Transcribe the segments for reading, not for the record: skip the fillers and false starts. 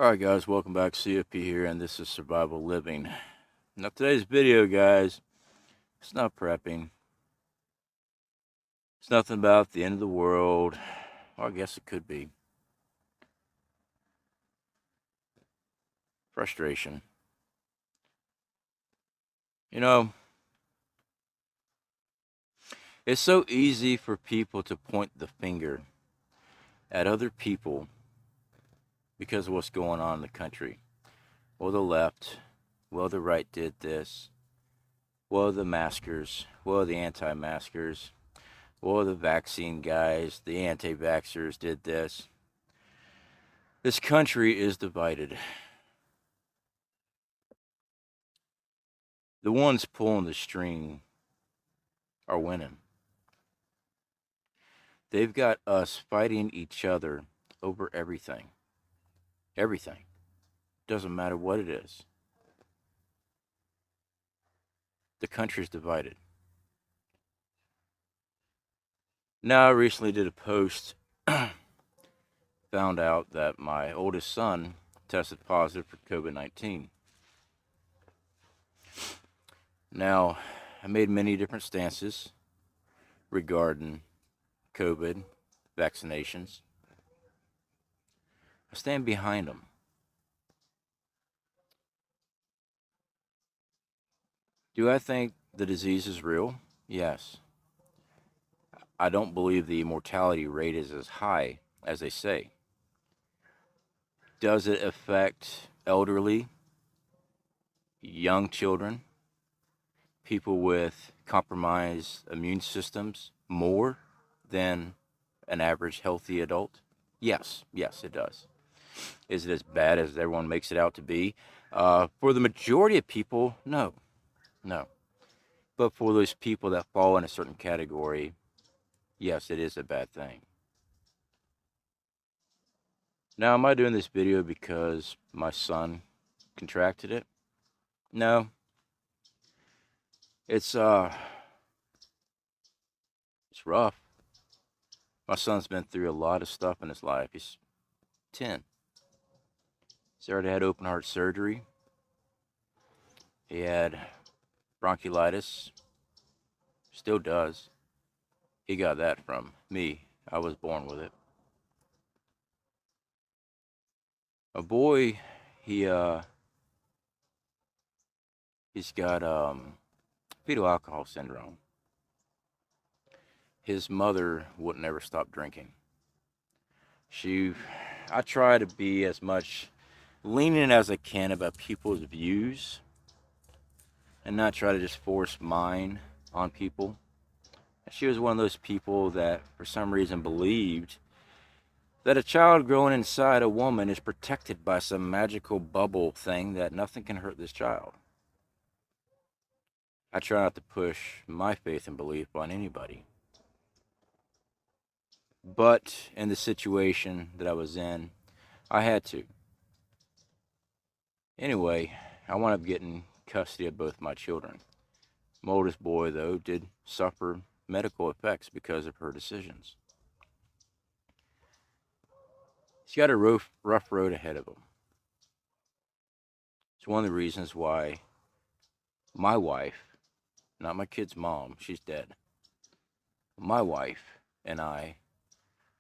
Alright guys, welcome back. CFP here, and this is Survival Living. Now today's video, guys, it's not prepping. It's nothing about the end of the world. Or I guess it could be. Frustration. You know, it's so easy for people to point the finger at other people because of what's going on in the country. Well, the left, well, the right did this. Well, the maskers, well, the anti-maskers, well, the vaccine guys, the anti-vaxxers did this. This country is divided. The ones pulling the string are winning. They've got us fighting each other over everything. Everything. Doesn't matter what it is. The country's divided. Now, I recently did a post, found out that my oldest son tested positive for COVID-19. Now, I made many different stances regarding COVID, vaccinations. I stand behind them. Do I think the disease is real? Yes. I don't believe the mortality rate is as high as they say. Does it affect elderly, young children, people with compromised immune systems more than an average healthy adult? Yes, it does. Is it as bad as everyone makes it out to be? For the majority of people, no. But for those people that fall in a certain category, yes, it is a bad thing. Now, am I doing this video because my son contracted it? No. It's rough. My son's been through a lot of stuff in his life. He's 10. He's already had open heart surgery. He had bronchiolitis. Still does. He got that from me. I was born with it. A boy, he's got fetal alcohol syndrome. His mother wouldn't ever stop drinking. I try to be as much lenient as I can about people's views and not try to just force mine on people. She was one of those people that for some reason believed that a child growing inside a woman is protected by some magical bubble thing that nothing can hurt this child. I try not to push my faith and belief on anybody. But in the situation that I was in, I had to. Anyway, I wound up getting custody of both my children. My oldest boy, though, did suffer medical effects because of her decisions. He's got a rough road ahead of him. It's one of the reasons why my wife, not my kid's mom, she's dead. My wife and I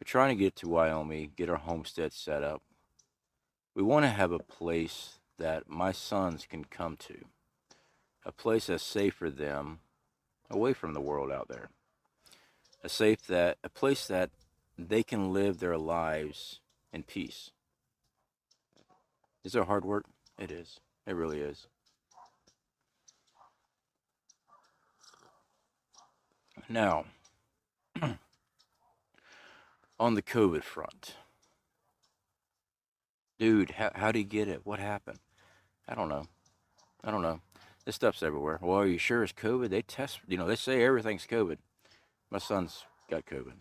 are trying to get to Wyoming, get our homestead set up. We want to have a place that my sons can come to. A place that's safe for them, away from the world out there. A place that they can live their lives in peace. Is it hard work? It is. It really is. Now, on the COVID front, dude, how do you get it? What happened? I don't know. This stuff's everywhere. Well, are you sure it's COVID? They test, they say everything's COVID. My son's got COVID.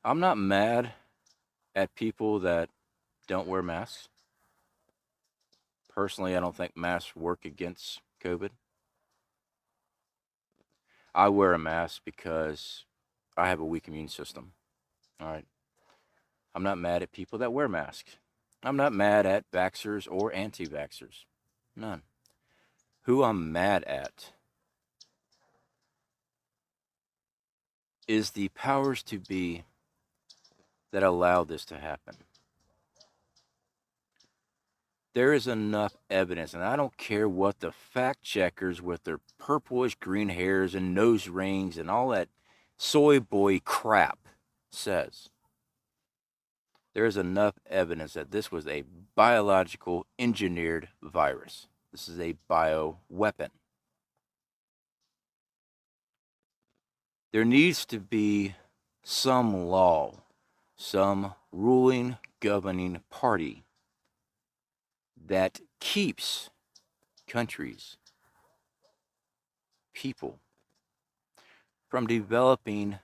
I'm not mad at people that don't wear masks. Personally, I don't think masks work against COVID. I wear a mask because I have a weak immune system. All right. I'm not mad at people that wear masks. I'm not mad at vaxxers or anti-vaxxers. None. Who I'm mad at is the powers to be that allow this to happen. There is enough evidence, and I don't care what the fact checkers with their purplish green hairs and nose rings and all that soy boy crap says. There is enough evidence that this was a biological engineered virus. This is a bioweapon. There needs to be some law, some ruling, governing party that keeps countries, people, from developing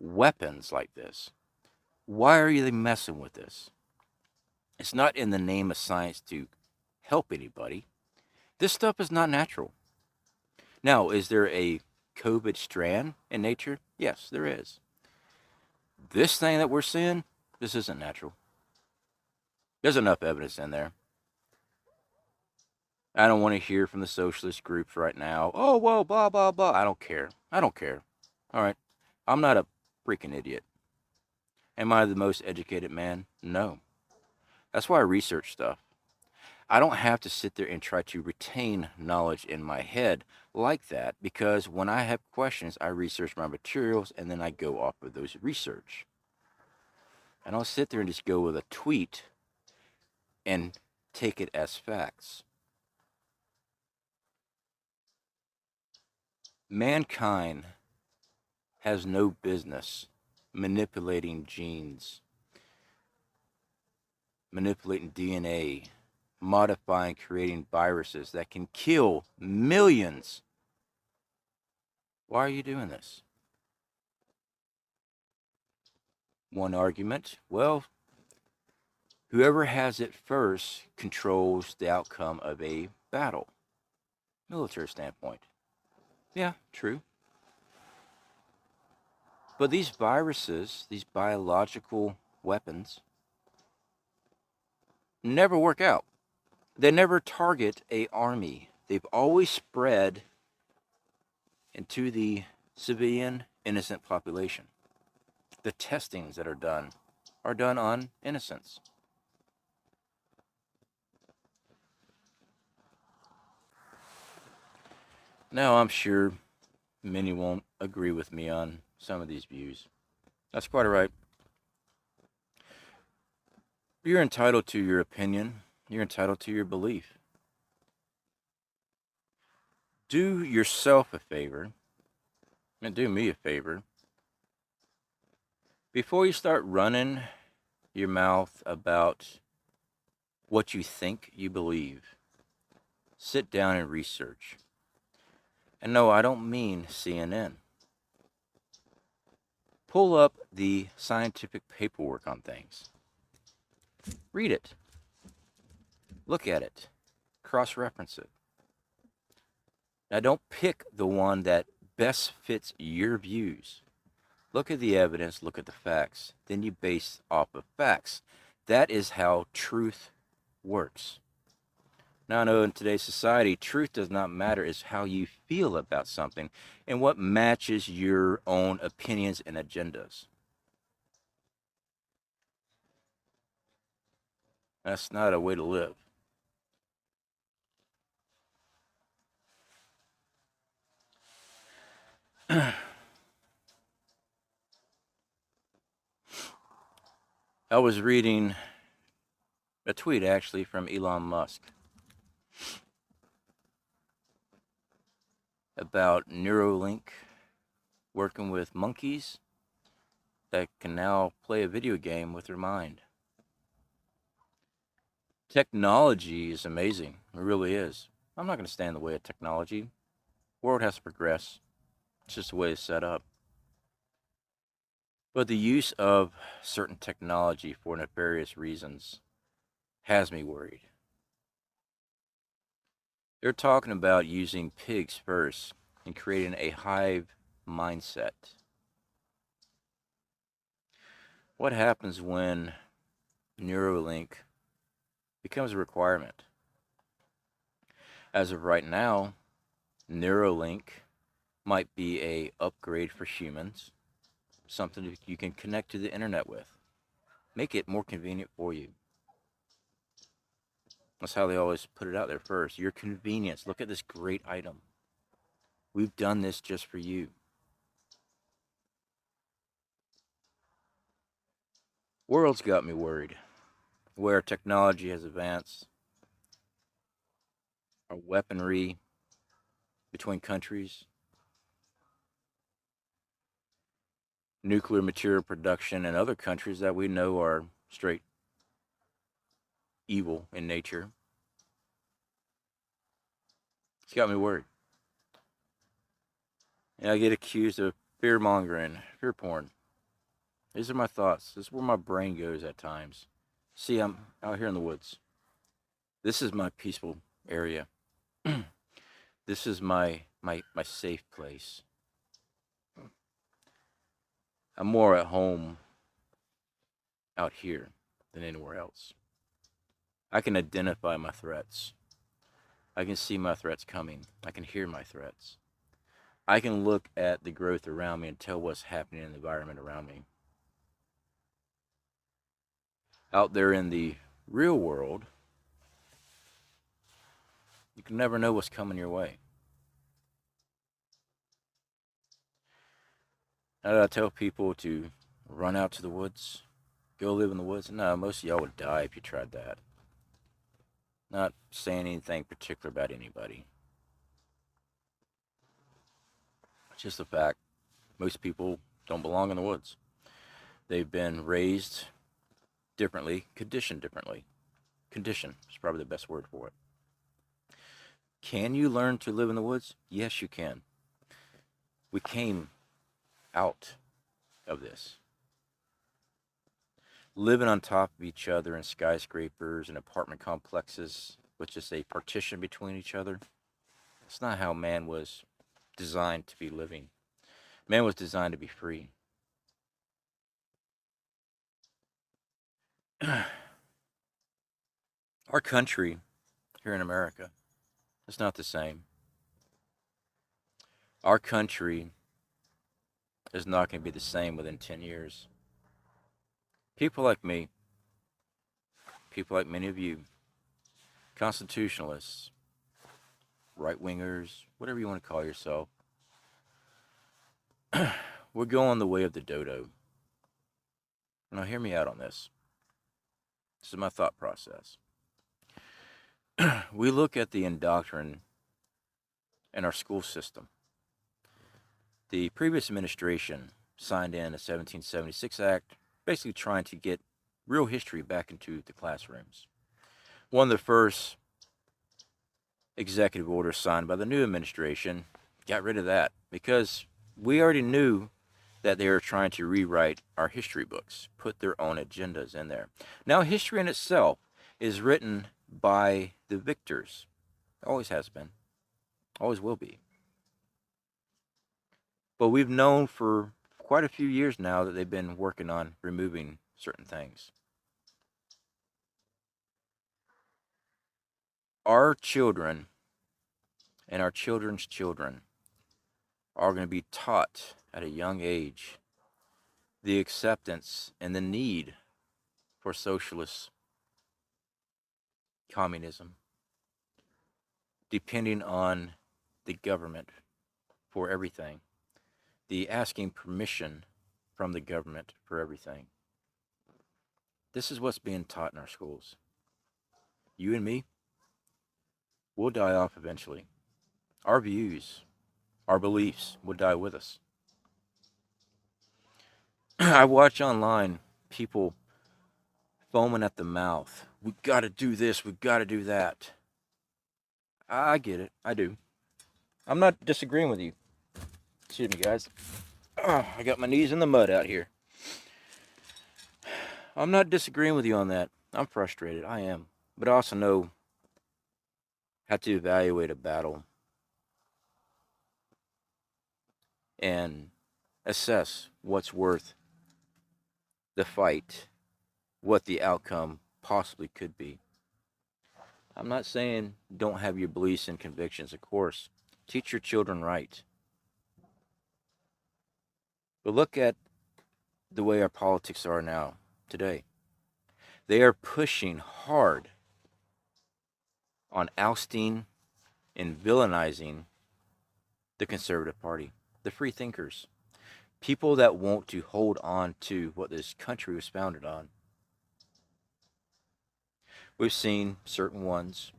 weapons like this. Why are they messing with this? It's not in the name of science to help anybody. This stuff is not natural. Now, is there a COVID strand in nature? Yes, there is. This thing that we're seeing, this isn't natural. There's enough evidence in there. I don't want to hear from the socialist groups right now. Oh, well, blah, blah, blah. I don't care. I don't care. All right. I'm not a freaking idiot. Am I the most educated man? No. That's why I research stuff. I don't have to sit there and try to retain knowledge in my head like that, because when I have questions, I research my materials and then I go off of those research. I don't sit there and just go with a tweet and take it as facts. Mankind has no business manipulating genes, manipulating DNA, modifying, creating viruses that can kill millions. Why are you doing this? One argument, well, whoever has it first controls the outcome of a battle. Military standpoint. Yeah, true. But these viruses, these biological weapons, never work out. They never target a army. They've always spread into the civilian, innocent population. The testings that are done on innocents. Now, I'm sure many won't agree with me on some of these views. That's quite all right. You're entitled to your opinion. You're entitled to your belief. Do yourself a favor, and do me a favor. Before you start running your mouth about what you think you believe, sit down and research. And no, I don't mean CNN. Pull up the scientific paperwork on things. Read it. Look at it. Cross-reference it. Now, don't pick the one that best fits your views. Look at the evidence, look at the facts. Then you base off of facts. That is how truth works. Now, I know in today's society, truth does not matter. It's how you feel about something and what matches your own opinions and agendas. That's not a way to live. I was reading a tweet actually from Elon Musk about Neuralink working with monkeys that can now play a video game with their mind. Technology is amazing. It really is. I'm not going to stand in the way of technology. The world has to progress. It's just the way it's set up. But the use of certain technology for nefarious reasons has me worried. They're talking about using pigs first and creating a hive mindset. What happens when Neuralink becomes a requirement? As of right now, Neuralink might be a upgrade for humans, something that you can connect to the internet with. Make it more convenient for you. That's how they always put it out there first. Your convenience. Look at this great item. We've done this just for you. World's got me worried. Where technology has advanced, our weaponry between countries, nuclear material production in other countries that we know are straight evil in nature. It's got me worried. And I get accused of fear mongering, fear porn. These are my thoughts. This is where my brain goes at times. See, I'm out here in the woods. This is my peaceful area. This is my safe place. I'm more at home out here than anywhere else. I can identify my threats. I can see my threats coming. I can hear my threats. I can look at the growth around me and tell what's happening in the environment around me. Out there in the real world, you can never know what's coming your way. Now that I tell people to run out to the woods, go live in the woods, no, most of y'all would die if you tried that. Not saying anything particular about anybody. It's just a fact. Most people don't belong in the woods. They've been raised differently, conditioned differently. Condition is probably the best word for it. Can you learn to live in the woods? Yes, you can. We came out of this. Living on top of each other in skyscrapers and apartment complexes with just a partition between each other. That's not how man was designed to be living. Man was designed to be free. Our country here in America is not the same. Our country is not going to be the same within 10 years. People like me, people like many of you, constitutionalists, right-wingers, whatever you want to call yourself, we're going the way of the dodo. Now hear me out on this. This is my thought process. We look at the indoctrination in our school system. The previous administration signed in a 1776 Act, basically trying to get real history back into the classrooms. One of the first executive orders signed by the new administration got rid of that because we already knew that they were trying to rewrite our history books, put their own agendas in there. Now, history in itself is written by the victors. Always has been. Always will be. But we've known for quite a few years now that they've been working on removing certain things. Our children and our children's children are going to be taught at a young age the acceptance and the need for socialist communism, depending on the government for everything, the asking permission from the government for everything. This is what's being taught in our schools. You and me, we'll die off eventually. Our views, our beliefs will die with us. I watch online people foaming at the mouth. We got to do this. We got to do that. I get it. I do. I'm not disagreeing with you. Excuse me, guys. I got my knees in the mud out here. I'm not disagreeing with you on that. I'm frustrated. I am. But I also know how to evaluate a battle and assess what's worth the fight, what the outcome possibly could be. I'm not saying don't have your beliefs and convictions, of course. Teach your children right. But look at the way our politics are now, today. They are pushing hard on ousting and villainizing the conservative party, the free thinkers, people that want to hold on to what this country was founded on. We've seen certain ones,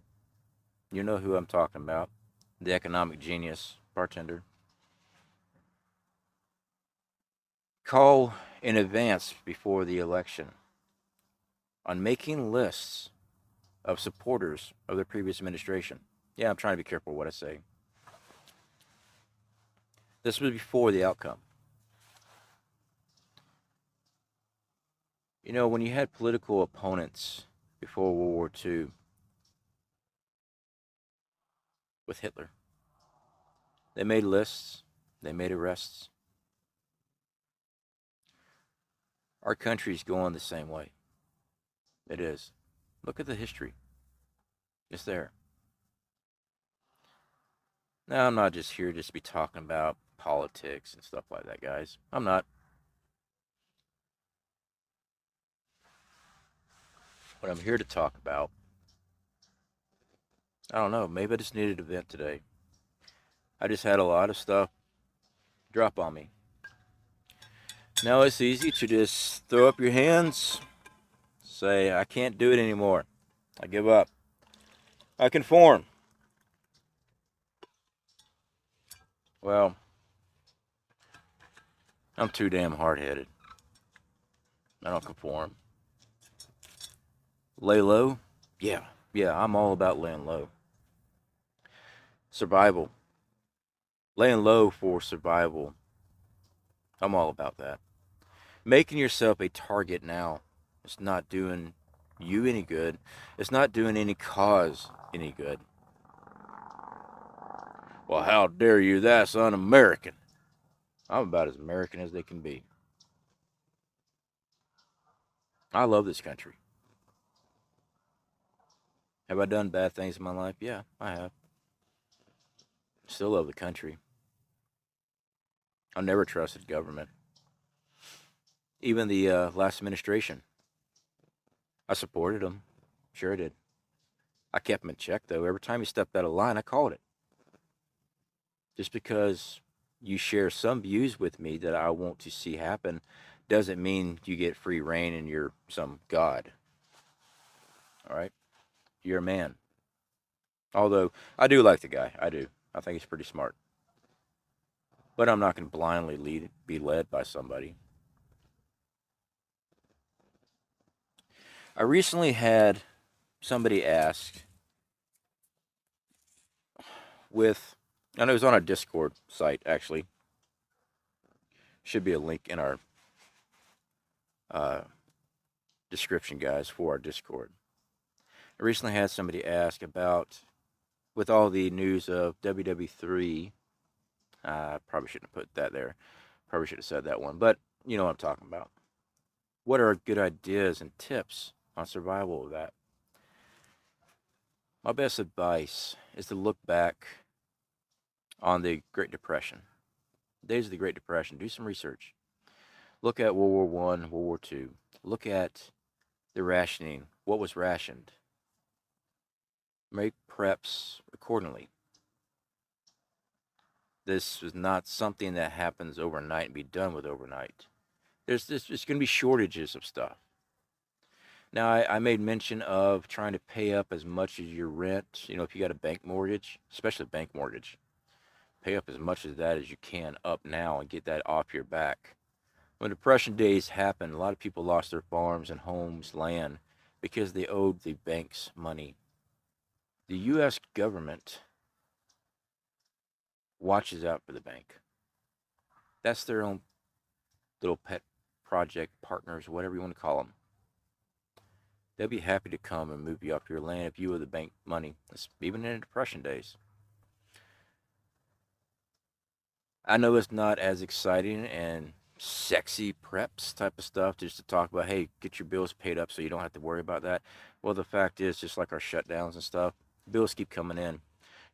you know who I'm talking about, the economic genius bartender, call in advance before the election on making lists of supporters of the previous administration. Yeah, I'm trying to be careful what I say. This was before the outcome. You know, when you had political opponents before World War II with Hitler, they made lists, they made arrests. Our country's going the same way. It is. Look at the history. It's there. Now, I'm not just here just to be talking about politics and stuff like that, guys. I'm not. What I'm here to talk about, I don't know, maybe I just needed a vent today. I just had a lot of stuff drop on me. Now it's easy to just throw up your hands, say, I can't do it anymore. I give up. I conform. Well, I'm too damn hard-headed. I don't conform. Lay low? Yeah, I'm all about laying low. Survival. Laying low for survival. I'm all about that. Making yourself a target now is not doing you any good. It's not doing any cause any good. Well, how dare you? That's un-American. I'm about as American as they can be. I love this country. Have I done bad things in my life? Yeah, I have. Still love the country. I've never trusted government. Even the last administration, I supported them. Sure I did. I kept him in check, though. Every time he stepped out of line, I called it. Just because you share some views with me that I want to see happen doesn't mean you get free reign and you're some god. All right? You're a man. Although, I do like the guy. I do. I think he's pretty smart. But I'm not going to blindly be led by somebody. I recently had somebody ask and it was on our Discord site, actually. Should be a link in our description, guys, for our Discord. I recently had somebody ask about, with all the news of WW3, I probably shouldn't have put that there. Probably should have said that one, but you know what I'm talking about. What are good ideas and tips on survival of that? My best advice is to look back on the Great Depression. Days of the Great Depression. Do some research. Look at World War I, World War II. Look at the rationing. What was rationed? Make preps accordingly. This is not something that happens overnight and be done with overnight. There's going to be shortages of stuff. Now, I made mention of trying to pay up as much as your rent. You know, if you got a bank mortgage, especially a bank mortgage, pay up as much of that as you can up now and get that off your back. When Depression days happened, a lot of people lost their farms and homes, land, because they owed the banks money. The U.S. government watches out for the bank. That's their own little pet project partners, whatever you want to call them. They'll be happy to come and move you off your land if you owe the bank money, even in the Depression days. I know it's not as exciting and sexy preps type of stuff just to talk about, hey, get your bills paid up so you don't have to worry about that. Well, the fact is, just like our shutdowns and stuff, bills keep coming in.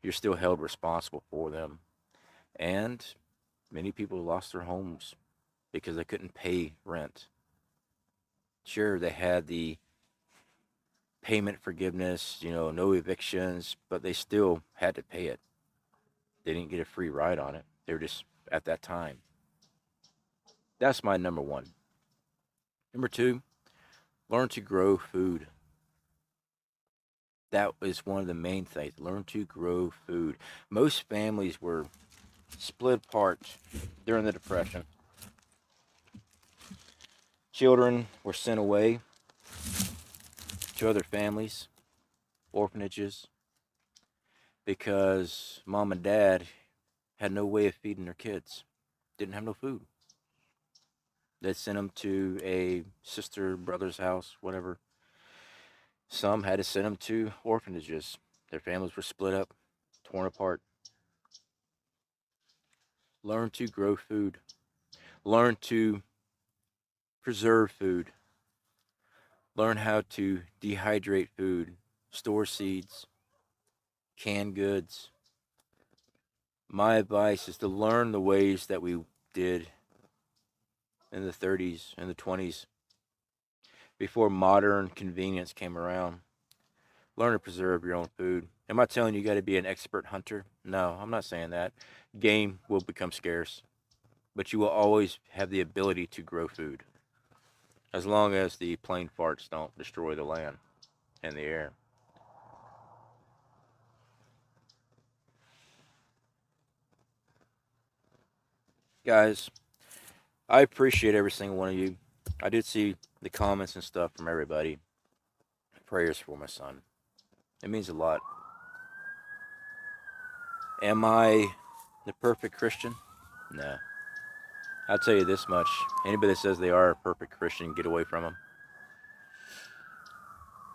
You're still held responsible for them. And many people lost their homes because they couldn't pay rent. Sure, they had the payment forgiveness, no evictions, but they still had to pay it. They didn't get a free ride on it. They were just at that time. That's my number one. Number two, learn to grow food. That is one of the main things. Learn to grow food. Most families were split apart during the Depression. Children were sent away to other families, orphanages, because mom and dad had no way of feeding their kids. Didn't have no food. They sent them to a sister, brother's house, whatever. Some had to send them to orphanages. Their families were split up, torn apart. Learn to grow food. Learn to preserve food. Learn how to dehydrate food, store seeds, can goods. My advice is to learn the ways that we did in the 30s and the 20s before modern convenience came around. Learn to preserve your own food. Am I telling you got to be an expert hunter? No, I'm not saying that. Game will become scarce, but you will always have the ability to grow food as long as the plane farts don't destroy the land and the air. Guys, I appreciate every single one of you. I did see the comments and stuff from everybody. Prayers for my son. It means a lot. Am I the perfect Christian? No. I'll tell you this much. Anybody that says they are a perfect Christian, get away from them.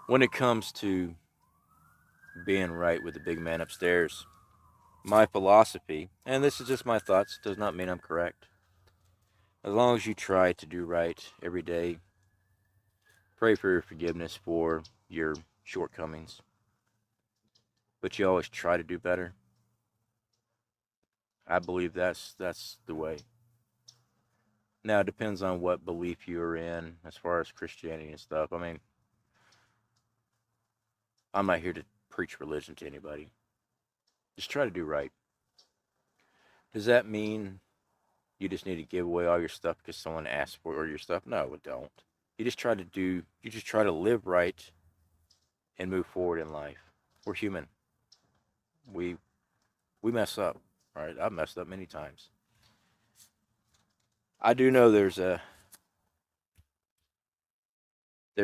When it comes to being right with the big man upstairs, my philosophy, and this is just my thoughts, does not mean I'm correct. As long as you try to do right every day, pray for your forgiveness for your shortcomings, but you always try to do better. I believe that's the way. Now it depends on what belief you're in as far as Christianity and stuff. I mean, I'm not here to preach religion to anybody. Just try to do right. Does that mean you just need to give away all your stuff because someone asked for your stuff? No, it don't. You just try to live right and move forward in life. We're human. We we mess up, right? I've messed up many times. I do know there's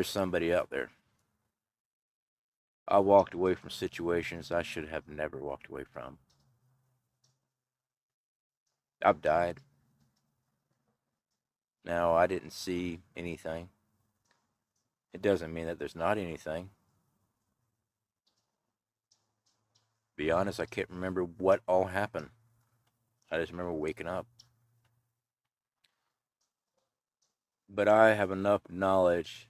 somebody out there. I walked away from situations I should have never walked away from. I've died. Now, I didn't see anything. It doesn't mean that there's not anything. Be honest, I can't remember what all happened. I just remember waking up. But I have enough knowledge,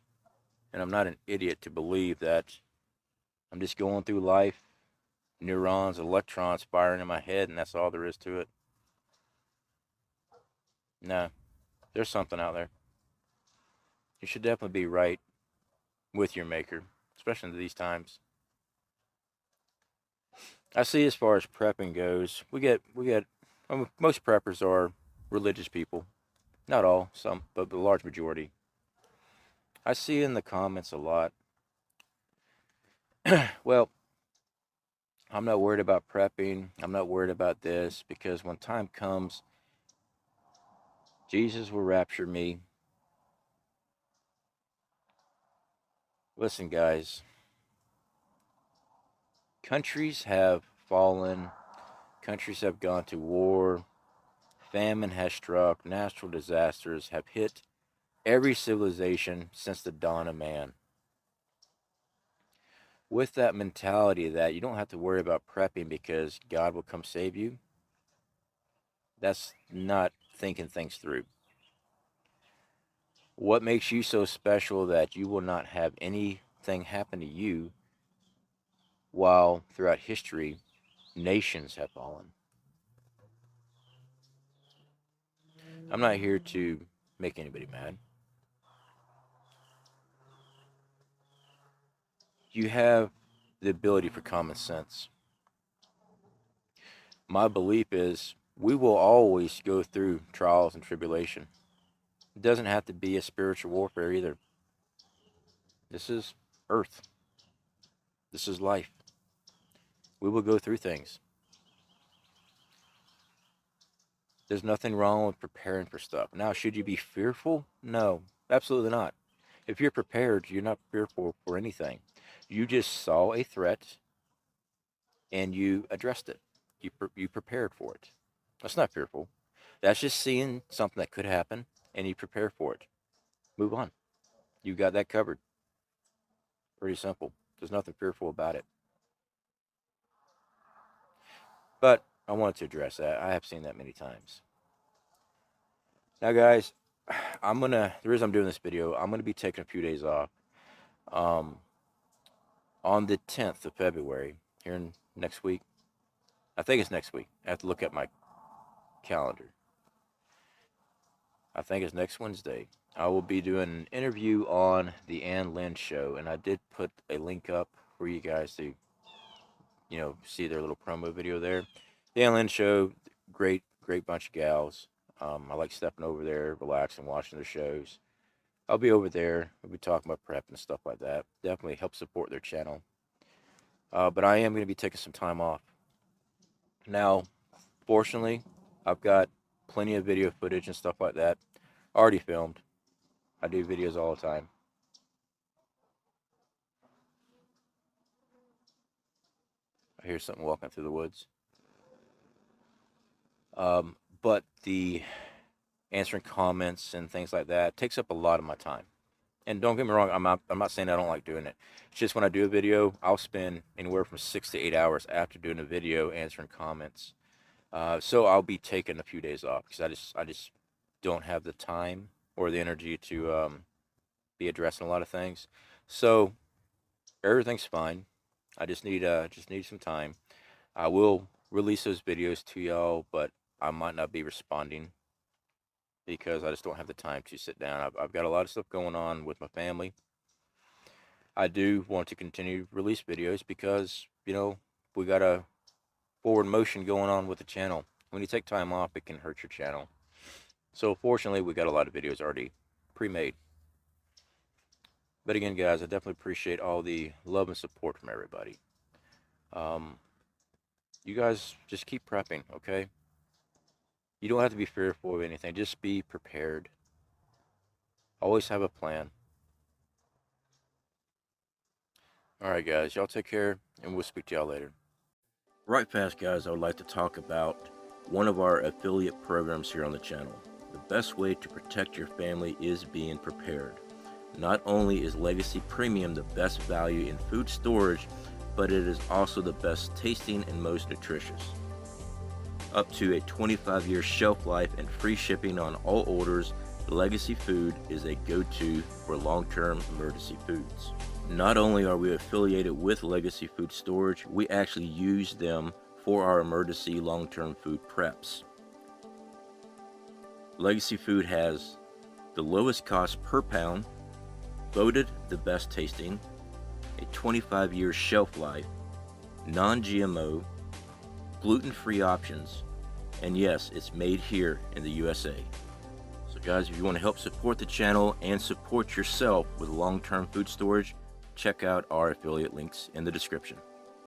and I'm not an idiot to believe that I'm just going through life, neurons, electrons firing in my head, and that's all there is to it. No, there's something out there. You should definitely be right with your maker, especially in these times. I see as far as prepping goes, we get most preppers are religious people. Not all, some, but the large majority. I see in the comments a lot. Well, I'm not worried about prepping. I'm not worried about this because when time comes, Jesus will rapture me. Listen, guys, countries have fallen, countries have gone to war, famine has struck, natural disasters have hit every civilization since the dawn of man. With that mentality that you don't have to worry about prepping because God will come save you, that's not thinking things through. What makes you so special that you will not have anything happen to you while throughout history nations have fallen? I'm not here to make anybody mad. You have the ability for common sense. My belief is we will always go through trials and tribulation. It doesn't have to be a spiritual warfare either. This is earth. This is life. We will go through things. There's nothing wrong with preparing for stuff. Now, should you be fearful? No, absolutely not. If you're prepared, you're not fearful for anything. You just saw a threat and you addressed it. You prepared for it. That's not fearful. That's just seeing something that could happen and you prepare for it. Move on. You got that covered. Pretty simple. There's nothing fearful about it. But I wanted to address that. I have seen that many times. Now, guys, the reason I'm doing this video, I'm gonna be taking a few days off. Um, on the 10th of February, here in next week. I think it's next week. I have to look at my calendar. I think it's next Wednesday. I will be doing an interview on the Ann Lynn Show, and I did put a link up for you guys to, see their little promo video there. The Ann Lynn Show, great bunch of gals. I like stepping over there, relaxing, watching their shows. I'll be over there. We'll be talking about prep and stuff like that. Definitely help support their channel. But I am going to be taking some time off. Now, fortunately, I've got plenty of video footage and stuff like that already filmed. I do videos all the time. I hear something walking through the woods. But the answering comments and things like that takes up a lot of my time. And don't get me wrong, I'm not saying I don't like doing it. It's just when I do a video, I'll spend anywhere from 6 to 8 hours after doing a video answering comments. So I'll be taking a few days off because I just don't have the time or the energy to be addressing a lot of things. So everything's fine. I just need some time. I will release those videos to y'all, but I might not be responding because I just don't have the time to sit down. I've got a lot of stuff going on with my family. I do want to continue to release videos because, we got a forward motion going on with the channel. When you take time off, it can hurt your channel. So fortunately, we got a lot of videos already pre-made. But again, guys, I definitely appreciate all the love and support from everybody. You guys just keep prepping, okay? You don't have to be fearful of anything. Just be prepared. Always have a plan. All right, guys. Y'all take care, and we'll speak to y'all later. Right fast, guys, I would like to talk about one of our affiliate programs here on the channel. The best way to protect your family is being prepared. Not only is Legacy Premium the best value in food storage, but it is also the best tasting and most nutritious. Up to a 25-year shelf life and free shipping on all orders, Legacy Food is a go-to for long-term emergency foods. Not only are we affiliated with Legacy Food Storage, we actually use them for our emergency long-term food preps. Legacy Food has the lowest cost per pound, voted the best tasting, a 25-year shelf life, non-GMO, gluten-free options, and yes, it's made here in the USA. So guys, if you want to help support the channel and support yourself with long-term food storage, check out our affiliate links in the description.